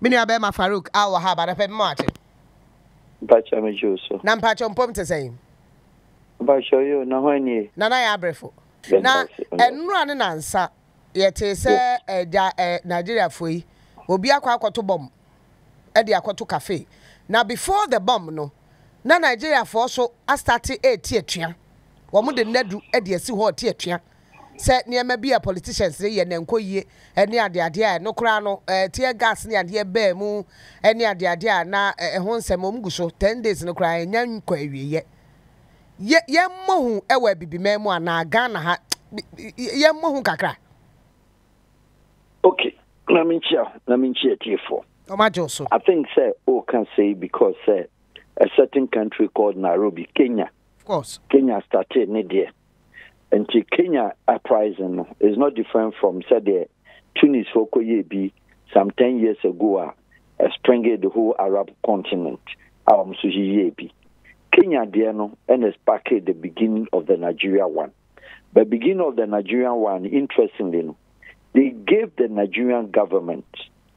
Mini abema Farouk Al-Wahab and a pen Martin. Bacha me juso. Nam patchon pom to say. Bacha you na hwani. Nana abrefo. Na enru ane nansa yete se Nigeria foi obi akwato bomb e de akwato cafe. Now before the bomb no na Nigeria for so a start tietua. Wo mo de nadu e de asi ho tietua. Se niema bia politicians ye nenkoyie ene ade a no kra no tear gas ne ade ba mu ene ade a na ho nsem omguso 10 days no kra enya nkwa awieye ye mohu ewa bibima mu ana Ghana ha ye mohu kakra. Okay, na minchia tifo. Omajoso I think say can say because a certain country called Nairobi, Kenya. Of course. Kenya started there. And Kenya uprising is not different from say the Tunis Fokoye some 10 years ago springed the whole Arab continent. Kenya there no and is back at the beginning of the Nigeria one. But beginning of the Nigerian one, interestingly, they gave the Nigerian government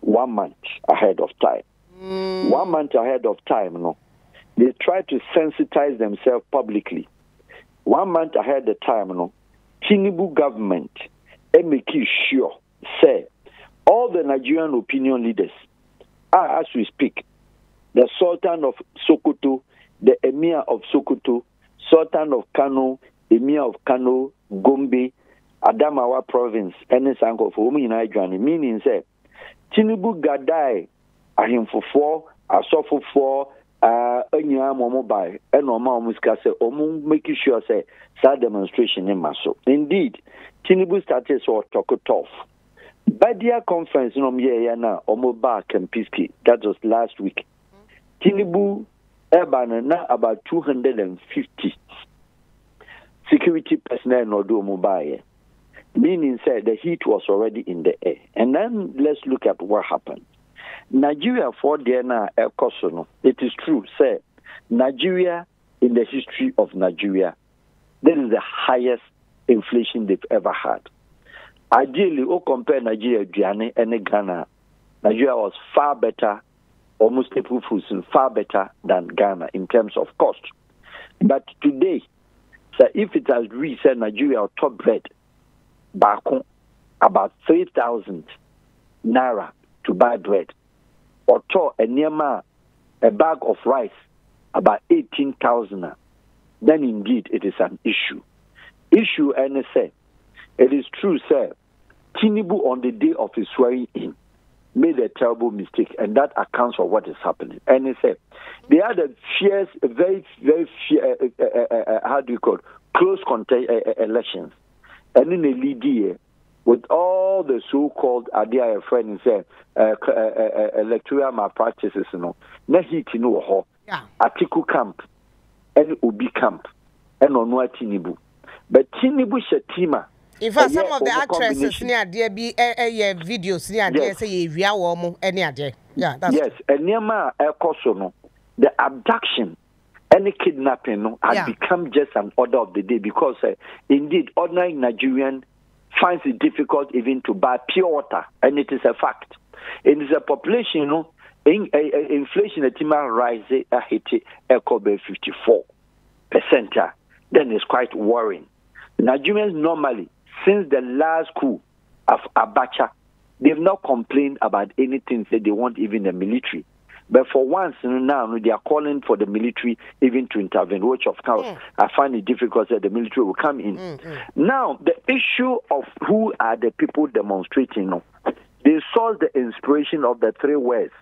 1 month ahead of time. 1 month ahead of time, no. They tried to sensitize themselves publicly. 1 month ahead of time, no, Tinubu government make sure say all the Nigerian opinion leaders are, as we speak, the Sultan of Sokoto, the Emir of Sokoto, Sultan of Kano, Emir of Kano, Gombe, Adamawa province, and the Sanko for meaning say Tinubu Gadai Ahimfo Asofo Anya mobile and normal muskase making sure say that demonstration in Maso. Indeed, Tinubu started so talk tough. By their conference no na Omoba Kempiski, that was last week. Tinubu Urban na about 250 security personnel no do mobile. Meaning said the heat was already in the air. And then let's look at what happened. Nigeria for Diana Kosono. It is true, say Nigeria in the history of Nigeria, that is the highest inflation they've ever had. Ideally, compare Nigeria and Ghana. Nigeria was far better, almost far better than Ghana in terms of cost. But today, so if it has reached Nigeria top bread, back about 3,000 naira to buy bread. Or a nearma a bag of rice about 18,000, then indeed it is an issue. And say it is true, sir. Tinubu on the day of his swearing in made a terrible mistake, and that accounts for what is happening. And he said they had a fierce, very how do you call it? Close elections, and in a lead year. With all the so-called idea friends say electoral malpractices, na heat ho. Atiku camp and Obi camp and Onua Tinubu. But Tinubu Shetima. In fact, some of the actresses near there be videos near there say we are warm any idea. Yeah, that's yes, and Nema Kosono, the abduction and the kidnapping had become just an order of the day because indeed ordinary Nigerian finds it difficult even to buy pure water, and it is a fact. It is a population, inflation at rising at 54%. Then it's quite worrying. Nigerians normally, since the last coup of Abacha, they've not complained about anything that they want even the military. But for once now, they are calling for the military even to intervene, which of course I find it difficult that the military will come in. Now, the issue of who are the people demonstrating, they saw the inspiration of the 3 words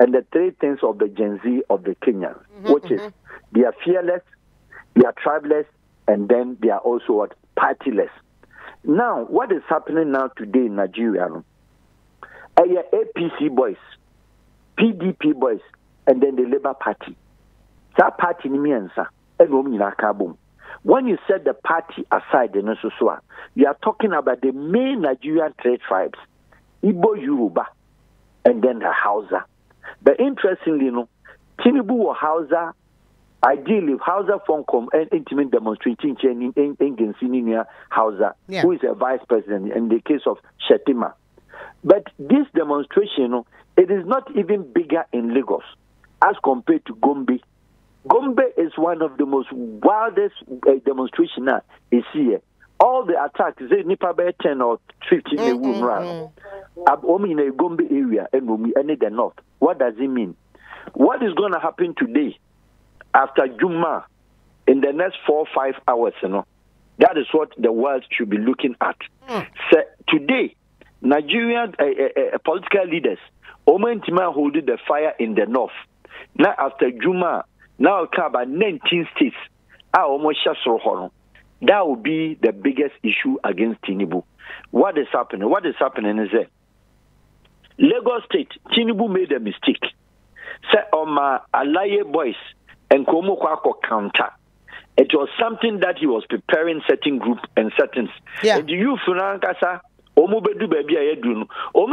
and the 3 things of the Gen Z of the Kenyans, which is they are fearless, they are tribeless, and then they are also partyless. Now, what is happening now today in Nigeria? APC boys, PDP boys, and then the Labour Party. That party means when you set the party aside, you are talking about the main Nigerian 3 tribes, Igbo, Yoruba, and then the Hausa. But interestingly, Tinubu or Hausa, ideally, Hausa Fonkom and intimate demonstrating in Hausa, who is a vice president in the case of Shetima. But this demonstration It is not even bigger in Lagos as compared to Gombe. Gombe is one of the most wildest demonstrations is here. All the attacks, say nipa by 10 or 15 in the Gombe area and the north. What does it mean? What is going to happen today after Juma in the next 4 or 5 hours? That is what the world should be looking at. So today, Nigerian political leaders, Omentima holding the fire in the north. Now after Juma, now about 19 states are almost that will be the biggest issue against Tinubu. What is happening? What is happening is that Lagos State, Tinubu made a mistake. Say my Alaye boys and Komo Kwako counter. It was something that he was preparing certain group and settings. Yeah. And the youth Frankasa, Omobedu baby ayedunu,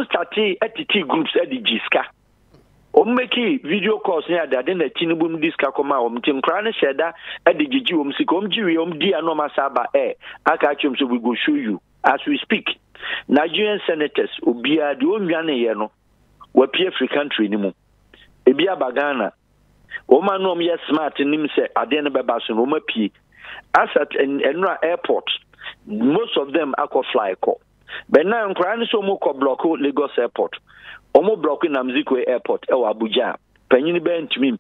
started at the groups at the Jiska. Make video calls near that then the Tinubu disca come out, Tim Crane Shedda at the Jiji Sikom Jirium Dia no Masaba Akachum, so we go show you as we speak. Nigerian senators Ubia Dumiane Yeno were P free country anymore. Ebia Bagana Oma no me smart in him say Adena Babasun Oma P Asat and Enra Airport. Most of them are fly call. But now Crane so moko block Lagos Airport. Omo blocking Namzikwe Airport, Abuja, Penny Ben to me.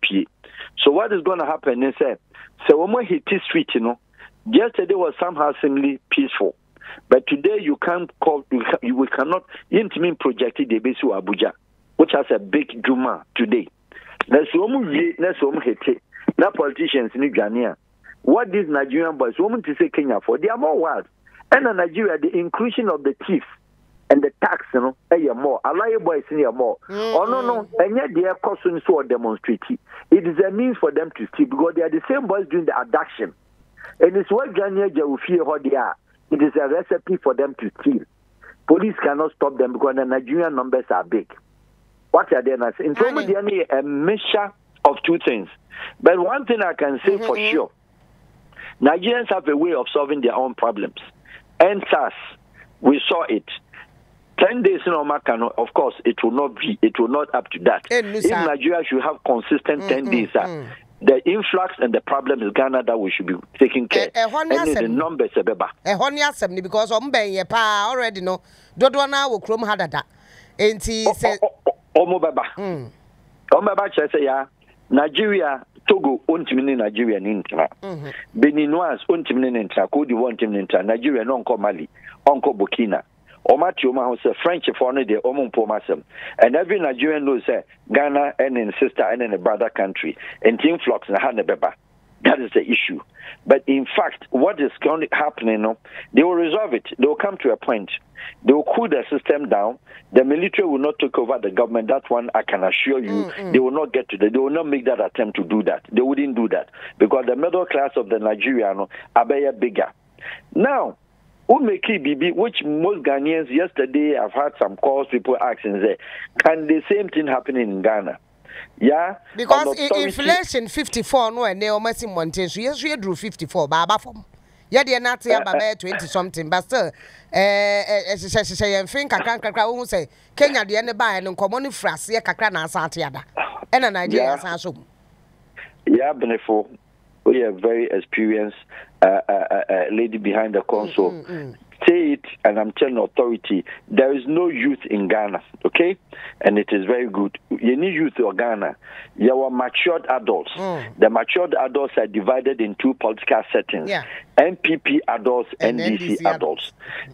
So what is going to happen is that so Omo hit this street, yesterday was somehow seemingly peaceful, but today you can't call, we cannot intimate projected the base of Abuja, which has a big Juma today. Let's hit it. Now politicians in Ghana, what these Nigerian boys want to say Kenya for? They are more wild. And in Nigeria, the inclusion of the chief and the tax, more. Alaye boys in more. Oh no, and yet they are causing so demonstrate. It is a means for them to steal because they are the same boys doing the abduction. And it's what Ghana will fear how they are. It is a recipe for them to steal. Police cannot stop them because the Nigerian numbers are big. What are they not? In terms of a mixture of two things. But one thing I can say for sure, Nigerians have a way of solving their own problems. And SARS, we saw it. 10 days in Omakano, of course, it will not up to that. If Nigeria should have consistent 10 days, the influx and the problem is Ghana that we should be taking care. And the numbers are better. Because already know, Dodwana will chrome hadada. And he said, Omobaba. Omobaba say, yeah, Nigeria, Togo, untimini Nigeria nintra. Beninois, untimini nintra, Kodi, untimini nintra, Nigeria, non Mali, Onko Burkina. Omatioma was a French foreigner, the Omon Pomasem. And every Nigerian knows Ghana and in sister and in a brother country, and Team Flux and Hanabeba. That is the issue. But in fact, what is currently happening, they will resolve it. They will come to a point. They will cool the system down. The military will not take over the government. That one I can assure you. They will not get to that. They will not make that attempt to do that. They wouldn't do that because the middle class of the Nigerian are bigger. Now, Umeki Bibi, which most Ghanaians yesterday I've had some calls, people asking, can the same thing happen in Ghana? Yeah, because inflation 54 no and they almost in Montana. So yes, we drew 54, Baba from. Yeah, they're not here by 20 something, but still, say, think I can't say Kenya the end by and common fras, yeah, Kakana Santiada, and an idea as so. Yeah, Benefo, we are very experienced lady behind the console. Say it, and I'm telling authority, there is no youth in Ghana, okay? And it is very good. You need youth in Ghana. You are matured adults. The matured adults are divided in two political settings. Yeah. MPP adults and NDC adults.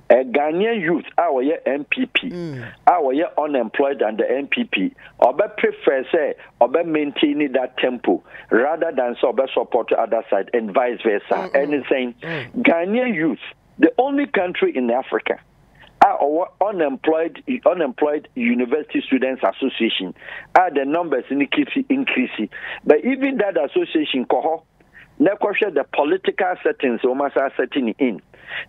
A Ghanaian youth, our MPP, our unemployed under MPP, or prefer say, or maintaining that tempo rather than support the other side and vice versa. And saying, Ghanaian youth, the only country in Africa, our unemployed University Students Association, are the numbers increasing. But even that association, the political settings, setting in.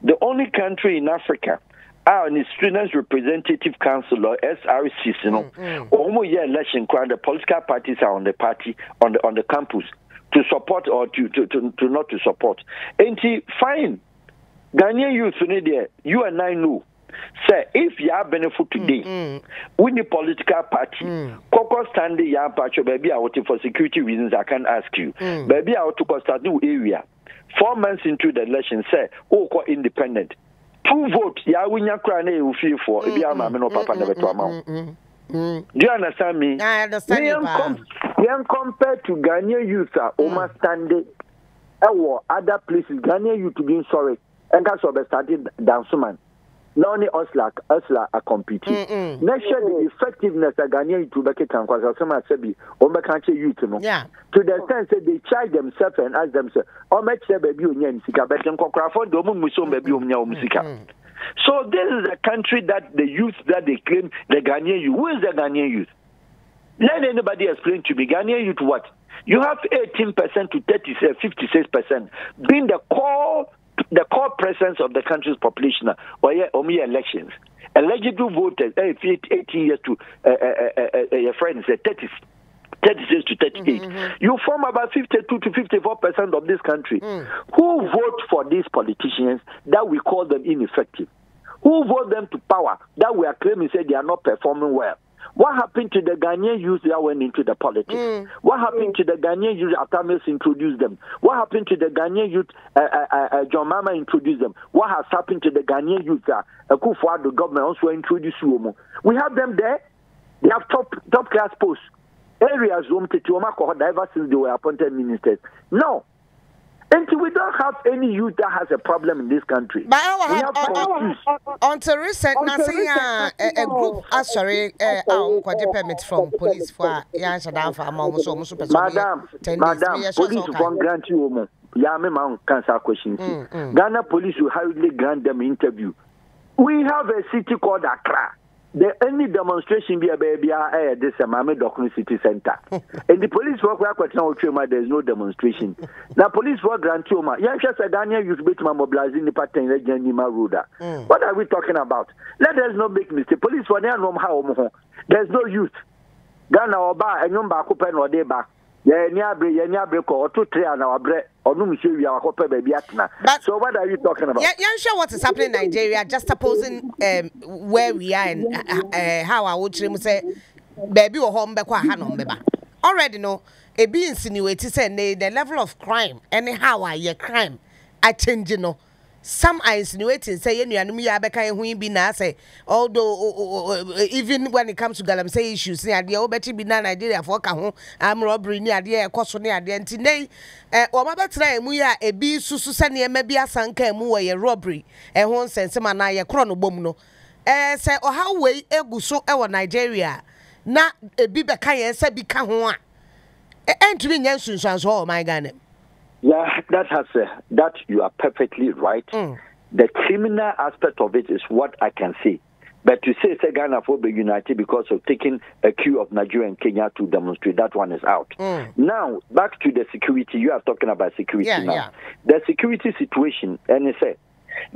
The only country in Africa, our Students Representative Council or SRC, election, the political parties are on the campus to support or to not to support. And fine. Ghanaian youth, you and I know Say, if you have benefit today, we the political party, Coco Stanley Yan Pacho, baby, I want for security reasons, I can ask you. Baby, I want to start new area. 4 months into the election, say, oh, independent. 2 votes, ya win your crown, you feel for, if you are my papa never to amount. Do you understand me? I understand you. Compared to Ghanaian youth, Oma Stanley, or other places, Ghanaian youth to be sorry, and that's what they started dancing man. Not only Osla are competing. Next year, the effectiveness of Ghanaian to back can cause some Sebi or Macanche youth. To the sense that they charge themselves and ask themselves, "Oh, much baby union, Sika, but then Cocraford, Domuso, baby, Musika." So, this is a country that the youth that they claim the Ghanaian youth. Who is the Ghanaian youth? Let anybody explain to me. Ghanaian youth what? You have 18% to 56% being the core presence of the country's population or elections. Eligible voters, 18 years to your friends, 36 to 38. You form about 52 to 54% of this country. Who vote for these politicians that we call them ineffective? Who vote them to power that we are claiming say they are not performing well? What happened to the Ghanaian youth that went into the politics? What happened to the Ghanaian youth after Mills introduced them? What happened to the Ghanaian youth John Mama introduced them? What has happened to the Ghanaian youth Akufo-Addo government also introduced them? We have them there. They have top class posts. Areas ever since they were appointed ministers. No. Until we don't have any youth that has a problem in this country. But until recent, a group sorry, permit from police for Madam, police won't grant you Yamma cancer questions. Ghana police will hardly grant them interview. We have a city called Accra. The only demonstration be a baby this Mame Dokun City Center. And the police work there is no demonstration. Now police work grant you youth bit mobilizing the pattern road. What are we talking about? Let us not make mistake. Police for their how there's no youth. Ghana or bar and number open or day back. Or 2 3 and our bread or no monsieur we are baby. So what are you talking about? You're sure what is happening in Nigeria, just supposing where we are and how I would say baby or home back already know a be insinuated say the level of crime anyhow I crime I change some are insinuating say even when it comes to galamsey issues Nigeria for armed robbery near the cost near the anti a be susu maybe a sanka robbery and one sense man I chrono bomno say or how way eguso ewa Nigeria na a bibe kayen se bi ka ho a entumi nyansunsuan so my Ghana. Yeah, that you are perfectly right. The criminal aspect of it is what I can see. But to say Ghana for be united because of taking a queue of Nigeria and Kenya to demonstrate, that one is out. Now, back to the security. You are talking about security now. Yeah. The security situation, and it said,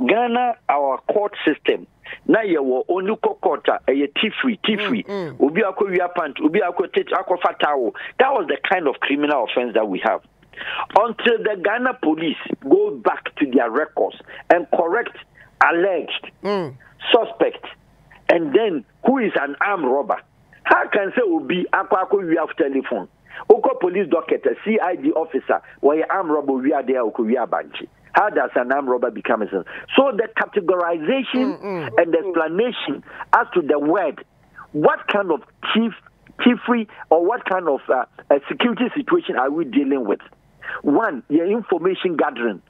Ghana, our court system, now you were only court a tea-free. Ubi akwa pant, ubi akwa fatao. That was the kind of criminal offense that we have. Until the Ghana police go back to their records and correct alleged suspect, and then who is an armed robber. How can say Ubi akwa we have telephone? Oko police docket, a CID officer, where armed robber we are there, we are banchi. How does an armed robber become a son? So the categorization and the explanation as to the word, what kind of thievery or what kind of a security situation are we dealing with? One, your information gathering,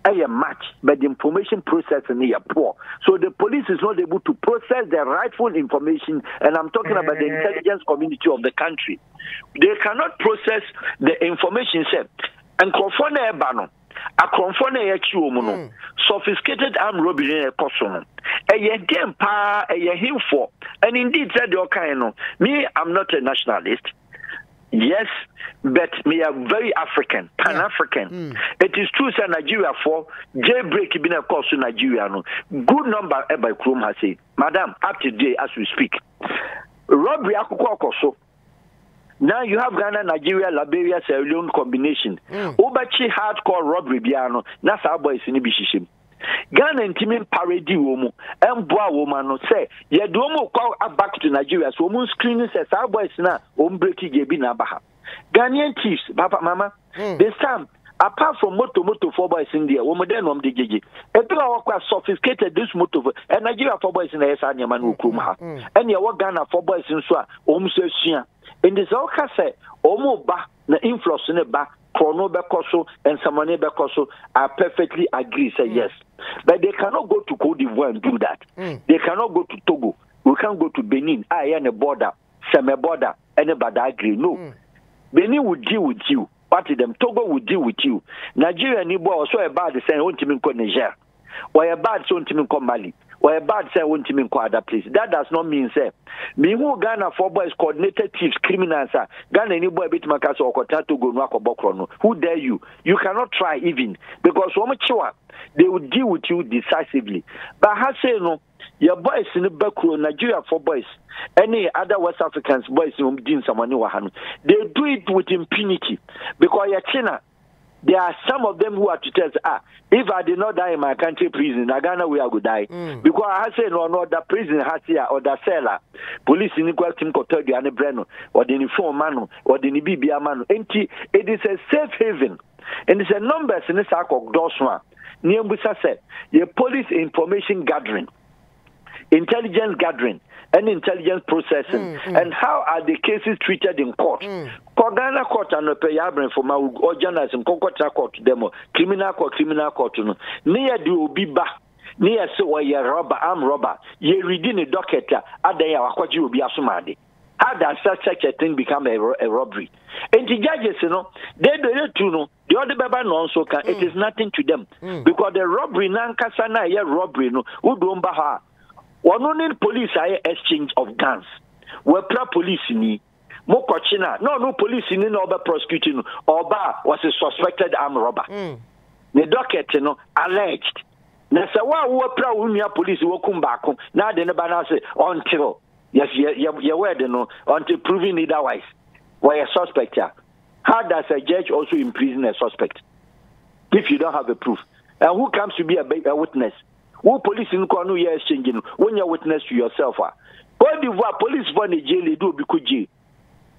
a match, but the information processing is poor. So the police is not able to process the rightful information, and I'm talking about the intelligence community of the country. They cannot process the information set. And sophisticated armed robbery in a person. A game pa a him for. And indeed said your kind. Me, I'm not a nationalist. Yes, but me are very African, Pan-African. It is true that Nigeria for jailbreak been a course to Nigeria. No. Good number by Chrome has said, Madam, up to date as we speak. Robbery so. Now you have Ghana, Nigeria, Liberia, Sierra Leone combination. Obachi hardcore robbery biano. That's our boys in Ibishishim. Ghana and Timin Parady Womo, and Boa woman say, Ye Domo call back to Nigeria, so moon screening says, our boys now, breaking Yabina Baha. Ghanaian chiefs, Papa Mama, this time, apart from moto for boys in India, woman then the Gigi, a people are sophisticated this moto, and Nigeria for boys in the Esanya Manu Kuma, and your Ghana for boys in Swa, Omsesia. In this all case, Omo Ba, the influence in the back. Chrono Bekoso and Samane Bekoso are perfectly agree, say yes. But they cannot go to Cote d'Ivoire and do that. They cannot go to Togo. We can't go to Benin. I am a border, Seme border, anybody agree. No. Benin will deal with you. Part of them, Togo will deal with you. Nigeria and Igbo also a bad saying, won't you mean Niger? Or a bad so to mean Mali. Or a bad say, won't you mean other place? That does not mean, say, me who Ghana for boys coordinated thieves, criminals, Ghana any boy bit Makas or Kotato go Nwako Bokrono. Who dare you? You cannot try even because they will deal with you decisively. But I say no, your boys in the back Nigeria for boys, any other West Africans boys in they do it with impunity because you're China. There are some of them who are to tell us, if I did not die in my country prison, in Ghana we are going to die. Because I say no, the prison has here or the cellar. Police in equal team could you and Breno, or the uniform man, or the Nibibia man. It is a safe haven. And it's a numbers in the sack of Dosma. Niambusa said, your police information gathering, intelligence gathering, and intelligence processing, and how are the cases treated in court? Ghana court and a payabrin for my journalism, Concotra court demo, criminal court, near the Ubiba, near so a robber, arm robber, ye reading a docket, Adaya, what you will be asumadi. How does such a thing become a robbery? And the judges, they do know, the other Baba non so can, it is nothing to them. Because the robbery, Nankasana, robbery, no, who don't baha. One only police exchange of guns. We're police in Mokochina. No police in no prosecuting. Oba was a suspected armed robber. The docket, alleged. Now, so why we're police will come back. Now, the Nabana say until yes, you're word, until proving it otherwise. Why a suspect? How does a judge also imprison a suspect if you don't have a proof? And who comes to be a witness? Who police in Kwanu ye exchanging when you're witness to yourself? Cote d'Ivoire police for the jail do bikuji.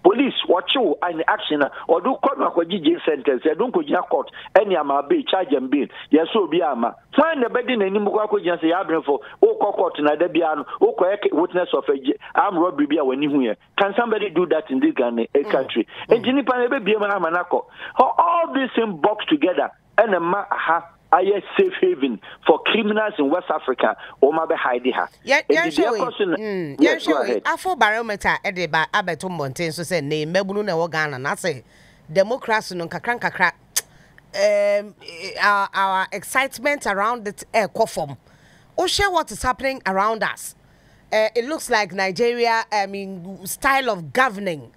Police watch you and action or do come a jail sentence. I don't go to court any ama be charge and bill. Yes, so be ama. Find the bedding and Nimuka just say Abram for court in Adebian, witness of a armed robbery when you here. Can somebody do that in this country? And Jinipa be a manako. All this in box together and a a safe haven for criminals in West Africa. Or maybe hide her. Yeah, Afro barometer edeba abeto mountain so say name mebunu na Ghana na say democracy no kakra our excitement around it form. Oh, share what is happening around us. It looks like Nigeria, style of governing.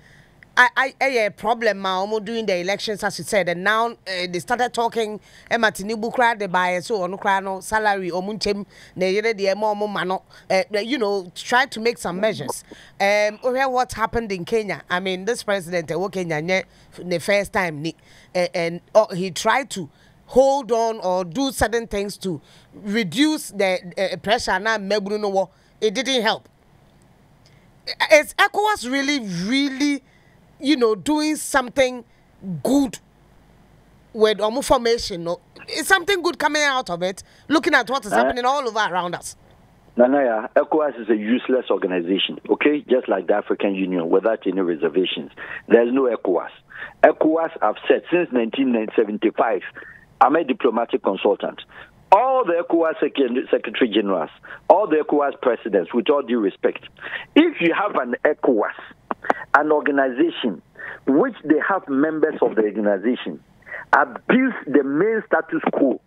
A problem now doing the elections as you said, and now they started talking Martinibu cry the buy so on crano salary or muntem the mano try to make some measures. What happened in Kenya? I mean, this president Kenya the first time and he tried to hold on or do certain things to reduce the pressure now Mebruno. It didn't help. Is ECOWAS really doing something good with formation? No, is something good coming out of it? Looking at what is happening all over around us. Nanaya, ECOWAS is a useless organization, okay? Just like the African Union, without any reservations. There's no ECOWAS. ECOWAS, I've said since 1975, I'm a diplomatic consultant. All the ECOWAS Secretary Generals, all the ECOWAS presidents, with all due respect, if you have an ECOWAS, an organization which they have members of the organization abuse the main status quo,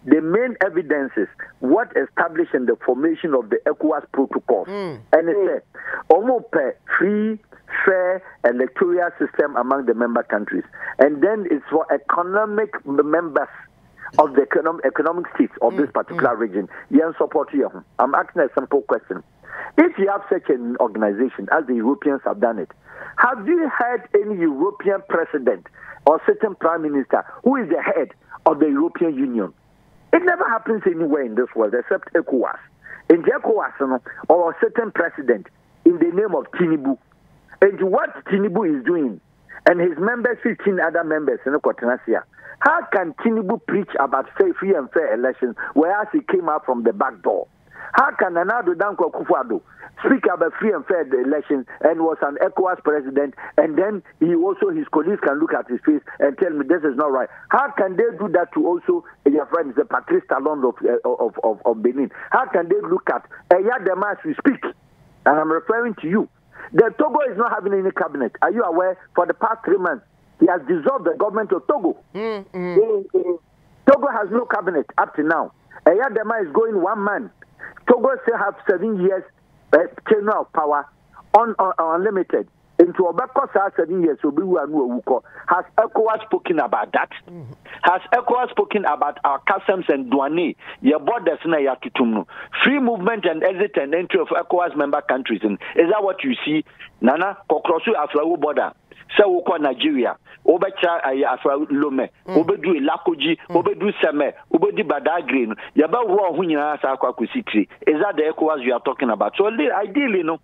the main evidences, what established in the formation of the ECOWAS protocol, and it said, almost free, fair electoral system among the member countries, and then it's for economic members of the economic states of this particular region. Support you. I'm asking a simple question. If you have such an organization as the Europeans have done it, have you heard any European president or certain prime minister who is the head of the European Union? It never happens anywhere in this world except ECOWAS. In the ECOWAS, or a certain president in the name of Tinubu. And what Tinubu is doing, and his members, 15 other members in Kotenasia, how can Tinubu preach about free and fair elections whereas he came out from the back door? How can Nana Danko Kufuado speak about free and fair elections and was an ECOWAS president, and then he also, his colleagues can look at his face and tell me this is not right? How can they do that to also your friends, the Patrice Talon of Benin? How can they look at Eyadema as we speak? And I'm referring to you. The Togo is not having any cabinet. Are you aware? For the past 3 months, he has dissolved the government of Togo. Togo has no cabinet up to now. Eyadema is going 1 man. Togo still have 7 years tenure of power, unlimited. Into Obeko 7 years, has ECOWAS spoken about that? Has ECOWAS spoken about our customs and douane? Your borders na yakitumno. Free movement and exit and entry of ECOWAS member countries. And is that what you see? Nana, Kokrosu Aflawu border. So we Nigeria. Obecha Afra Lome, Obedu Lakoji, Obedu Seme, Obedi Badagrin, Yaba War Hunya Sakwakusitri. Is that the ECOWAS you are talking about? So ideally, no,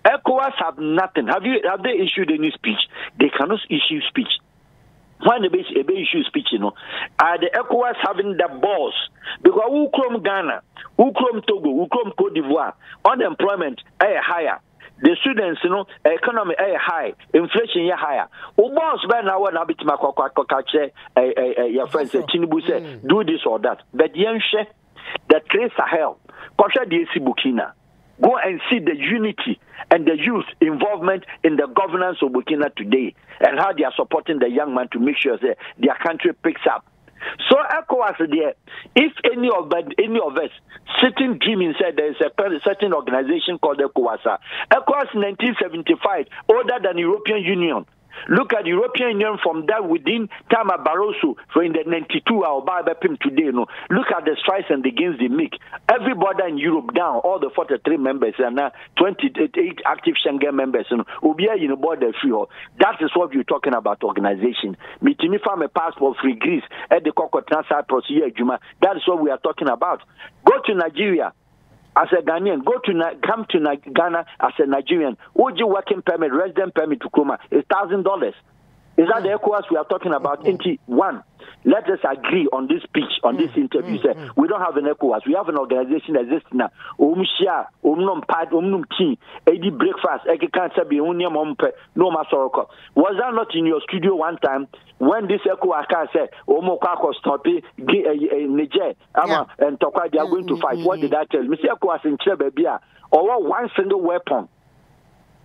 ECOWAS have nothing. Have they issued any speech? They cannot issue speech. When they issue speech, are the ECOWAS having the balls? Because who come Ghana, who come Togo, who come Cote d'Ivoire, unemployment is higher. The students, economy high, inflation higher. Boss by now when I bit my your friends Tinubu say do this or that. But Yenshe, the Trace Sahel, Kosha DSC Burkina, go and see the unity and the youth involvement in the governance of Burkina today and how they are supporting the young man to make sure that their country picks up. So ECOWAS there, if any of us sitting dreaming said there is a certain organization called ECOWAS. ECOWAS 1975, older than European Union. Look at the European Union from that within time of Barroso for in the 92 or Barbapim today. Look at the strides and the gains they make. Everybody in Europe down, all the 43 members and now 28 active Schengen members will be in the border free. That is what you're talking about organization. Meeting from a passport free Greece at the Kokotana Cyprus here, Juma. That is what we are talking about. Go to Nigeria. As a Ghanaian, come to Ghana as a Nigerian. OG working permit, resident permit to Kuma is $1,000. Is that the ECOWAS we are talking about? One, let us agree on this speech, on this interview. We don't have an ECOWAS. We have an organization that exists now. Share, team, breakfast, was that not in your studio one time when this ECOWAS said, Niger, and Tokwa, they are going to fight? What did I tell? Mr. ECOWAS in Chebebia, or one single weapon.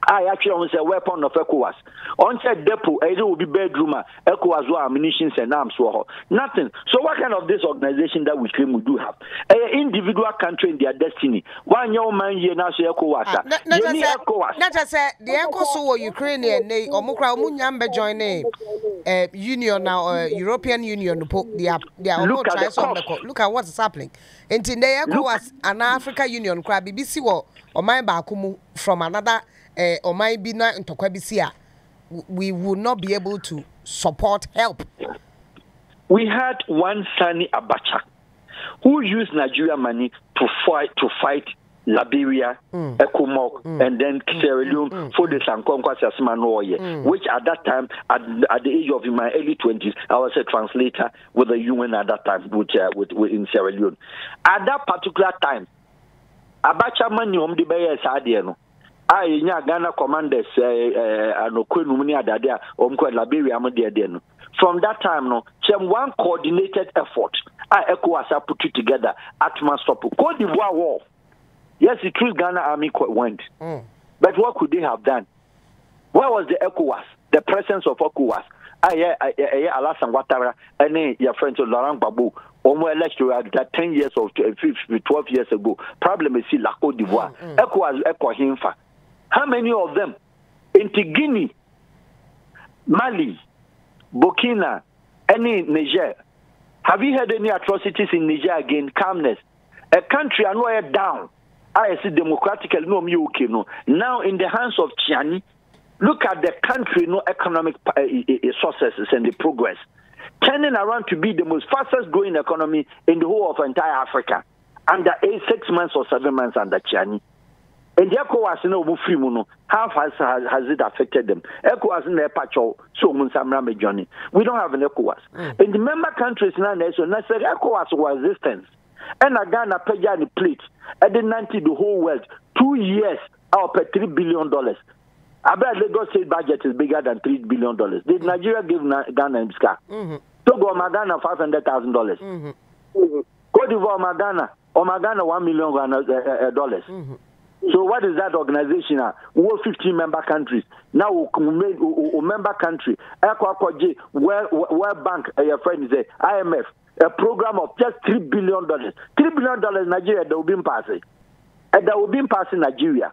I actually on a weapon of ECOWAS. On said depot, it will be bedroom, ECOWAS or ammunition and arms for nothing. So what kind of this organization that we claim we do have? An individual country in their destiny. One young man here now say ECOWAS. Not just say the ECOWAS Ukrainian, or Mukra Munyamba join a union now, European Union. They are all tries on the look at what's happening. And in the ECOWAS, an African Union, crab BBC or my Bakumu from another. Or might be not into Kwabisia, we would not be able to support help. We had one Sani Abacha who used Nigeria money to fight Liberia, Ecomoc, and then Sierra Leone for the Sankonkwa Sasmanoye, which at that time, at the age of in my early 20s, I was a translator with the UN at that time, which in Sierra Leone. At that particular time, Abacha money the Bayer Sadiano. Ghana commanders from that time, one coordinated effort. ECOWAS put it together at Mastopo. Cote d'Ivoire war. Yes, the true Ghana army went. But what could they have done? Where was the ECOWAS? The presence of ECOWAS. Alassane Ouattara and your friend Laurent Gbagbo. Almost electoral that 10 years or 12 years ago. Problem is la Cote d'Ivoire. ECOWAS ECOHINFA. How many of them? Into Guinea, Mali, Burkina, any Niger. Have you heard any atrocities in Niger again? Calmness. A country I know down. I see democratically no okay no. Now in the hands of Chiani, look at the country no economic sources and the progress. turning around to be the most fastest growing economy in the whole of entire Africa under 6 months or 7 months under Chiani. And the ECOWAS no free mono. How has it affected them? ECOWAS in their patrol, so Munsamra Johnny. We don't have an ECOWAS. In the member countries now, so necessary ECOWAS was resistance. And Ghana Pejani plate and then 90 the whole world 2 years out per $3 billion. I bet Lagos state budget is bigger than $3 billion. Did Nigeria give Ghana in Ska? Togo Ghana $500,000. Cote d'Ivoire Ghana $1 million. So what is that organization? We're 15 member countries. Now we member country. World Bank, your friend is IMF, a program of just $3 billion. $3 billion Nigeria, they will be passing. And they will be passing Nigeria.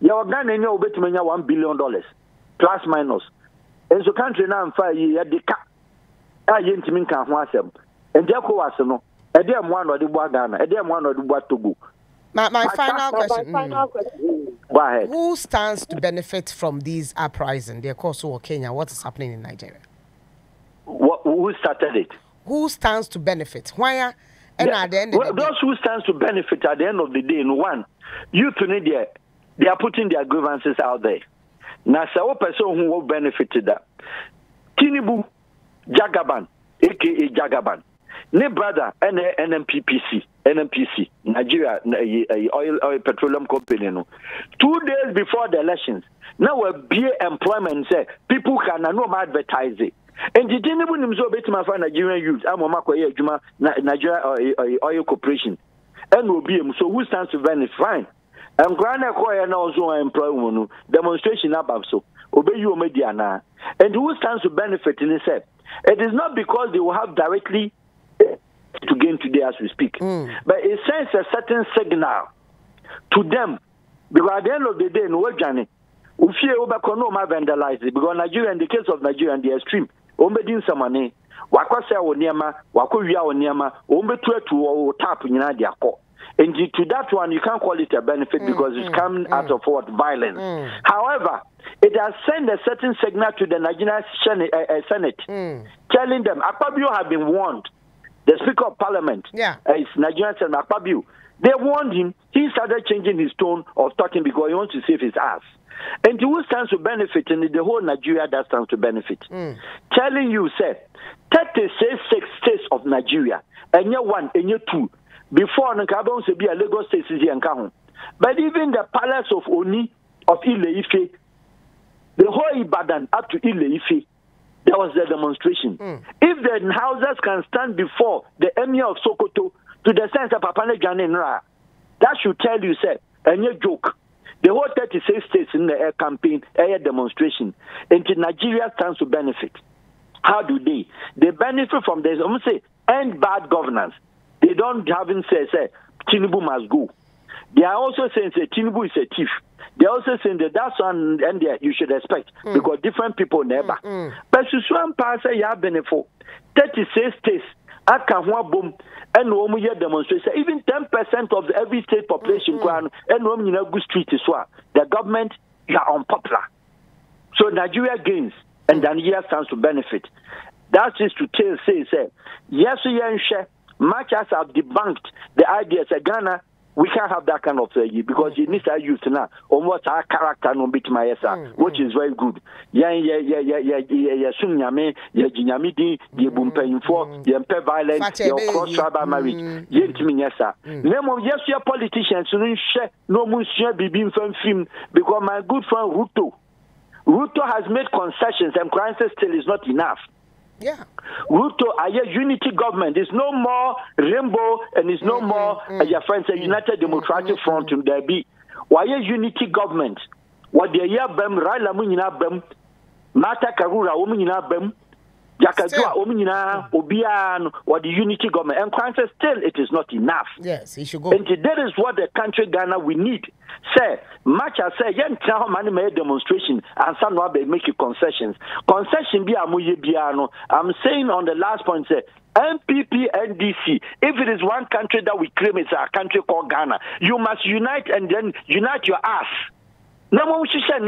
Your Ghana will be $1 billion, plus minus. And so country now in 5 years, they can't. And therefore, no. And then one or the Ghana, and then one or the Togo. My final question. Go ahead. Who stands to benefit from these uprisings? They're called so Kenya. What is happening in Nigeria? Who started it? Who stands to benefit? Why? And at the end of the day, those who stands to benefit at the end of the day, in one, youth they are putting their grievances out there. Now, so person who will benefit that. Tinubu Jagaban, aka Jagaban. Ne brother NNPC, Nigeria oil petroleum company. No. 2 days before the elections, now a beer employment say people can no advertise it. And the Tinubu nimzo betima for Nigerian youth, Amomakoye Juma Nigeria Oil Corporation. And will be so who stands to benefit? Fine. And Grana Koya now also employment demonstration above so obey you media now. And who stands to benefit in itself? It is not because they will have directly to gain today as we speak. But it sends a certain signal to them. Because at the end of the day, no journey. We fear no vandalize it. Because Nigeria, in the case of Nigeria, in the extreme, Ombedin Samane, Wakwasa Onyama, Wakuya Onyama, Ombetu to tap in Yako. And to that one, you can't call it a benefit because it's coming out of what? Violence. However, it has sent a certain signal to the Nigerian Senate, telling them, Akpabio have been warned. The Speaker of Parliament, is Nigerian Senator Akpabio. They warned him. He started changing his tone of talking because he wants to save his ass. And who stands to benefit? And the whole Nigeria that stands to benefit. Telling you, sir, 36 states of Nigeria, and you're one, and you're two. Before Nkabon to be a Lagos state is here. But even the palace of Oni of Ile-Ife, the whole Ibadan up to Ile-Ife, there was a demonstration. If the houses can stand before the Emir of Sokoto to the sense of Papane Janenra, that should tell you, sir, and your joke. The whole 36 states in the air campaign, air demonstration, and Nigeria stands to benefit. How do they? They benefit from this. I'm going to say, end bad governance. They don't have him say, Tinubu must go. They are also saying, Tinubu is a thief. They're also saying that that's one and you should expect because different people never. But Susuan Pasa ya benefit 36 states at Kahua boom and no more demonstration. Even 10% of every state population and no more good street is what the government are unpopular. So Nigeria gains and Nigeria stands to benefit. That is to tell say yes we share much as I've debunked the idea that Ghana we can't have that kind of because you need to use now on what our character no bit my which is very good. Sunyame, Jinyamidi, Bumpeinfo, Yempe violence, your cross tribal marriage, Yentimiasa. Name of yes, your politicians no monsieur Bibin film because my good friend Ruto has made concessions and crisis still is not enough. Yeah. Ruto, unity government. It's no more rainbow and it's no more, your friends, a United Democratic Front in there be. Why unity government? What the year bem, Raila Munina bem, Mata Karura, Omunina bem, Jakajua, Omunina, Obian, or the unity government. And crisis still, it is not enough. Yes, he should go. And that is what the country Ghana we need. Say, much as say, yen tell money made demonstration and some will be making concessions. Concession be amuye biano. I'm saying on the last point, say, MPP, NDC, if it is one country that we claim it's a country called Ghana, you must unite and then unite your ass. No one should say,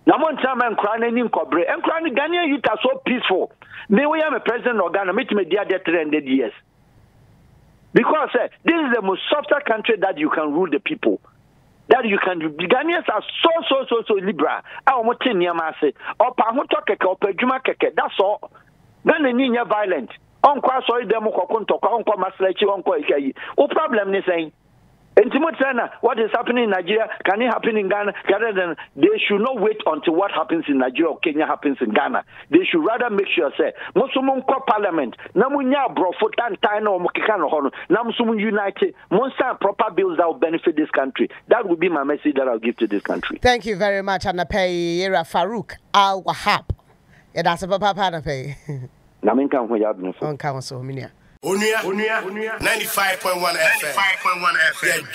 Namonta man crying in Cobre and crying Ghanaian youth are so peaceful. May we am a president of Ghana, meet me dear 300 years. Because this is the most softer country that you can rule the people. That you can do. Ghanaians are so liberal. I want to say, or Pahotoke or Pejuma Keke, that's all. Ghana ninya violent. Onko sorry demo kokonto onko maslechi onko ikayi. O problem ni saying. What is happening in Nigeria can it happen in Ghana? They should not wait until what happens in Nigeria or Kenya happens in Ghana. They should rather make sure say Muslim Parliament namunya bro for tantino mokikano hono namusumu united monster proper bills that will benefit this country. That would be my message that I'll give to this country. Thank you very much, Anape era Farouk Al-Wahab. Yeah, that's a papa Anape. Naminka Hoyab on council minia. Onua 95.1 FM. Yeah,